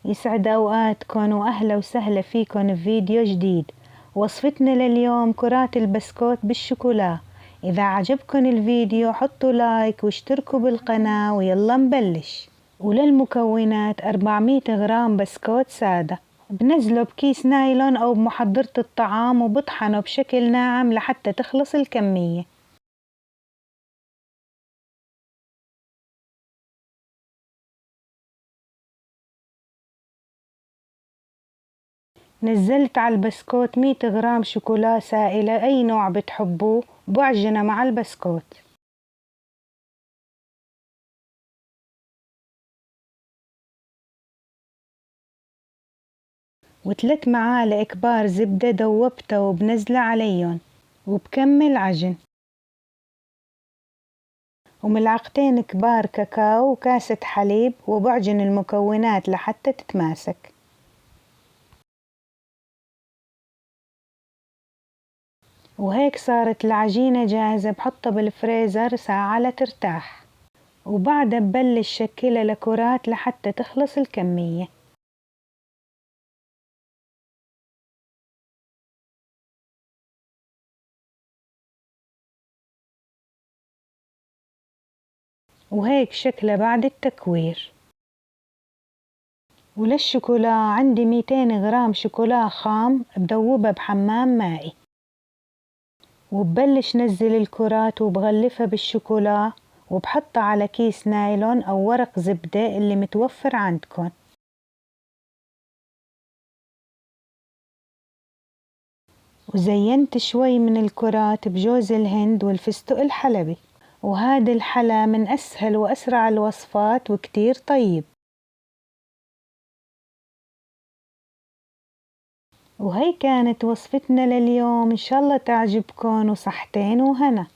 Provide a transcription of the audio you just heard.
يسعد أوقاتكم وأهلا وسهلا فيكم بفيديو جديد. وصفتنا لليوم كرات البسكوت بالشوكولا. إذا عجبكم الفيديو حطوا لايك واشتركوا بالقناة ويلا نبلش. وللمكونات 400 غرام بسكوت سادة، بنزله بكيس نايلون أو بمحضرة الطعام وبطحنه بشكل ناعم لحتى تخلص الكمية. نزلت على البسكوت 100 غرام شوكولا سائلة أي نوع بتحبوه، بعجنه مع البسكوت. و3 معالق كبار زبدة دوبتها وبنزله عليهم وبكمل عجن، وملعقتين كبار كاكاو وكاسة حليب، وبعجن المكونات لحتى تتماسك. وهيك صارت العجينة جاهزة، بحطها بالفريزر ساعة لترتاح، وبعدها ببلش شكلها لكرات لحتى تخلص الكمية. وهيك شكلها بعد التكوير. وللشوكولا عندي 200 غرام شوكولا خام بدوبها بحمام مائي، وببلش نزل الكرات وبغلفها بالشوكولا وبحطها على كيس نايلون أو ورق زبدة اللي متوفر عندكن. وزينت شوي من الكرات بجوز الهند والفستق الحلبي. وهذا الحلا من أسهل وأسرع الوصفات وكتير طيب. وهي كانت وصفتنا لليوم، إن شاء الله تعجبكن وصحتين وهنا.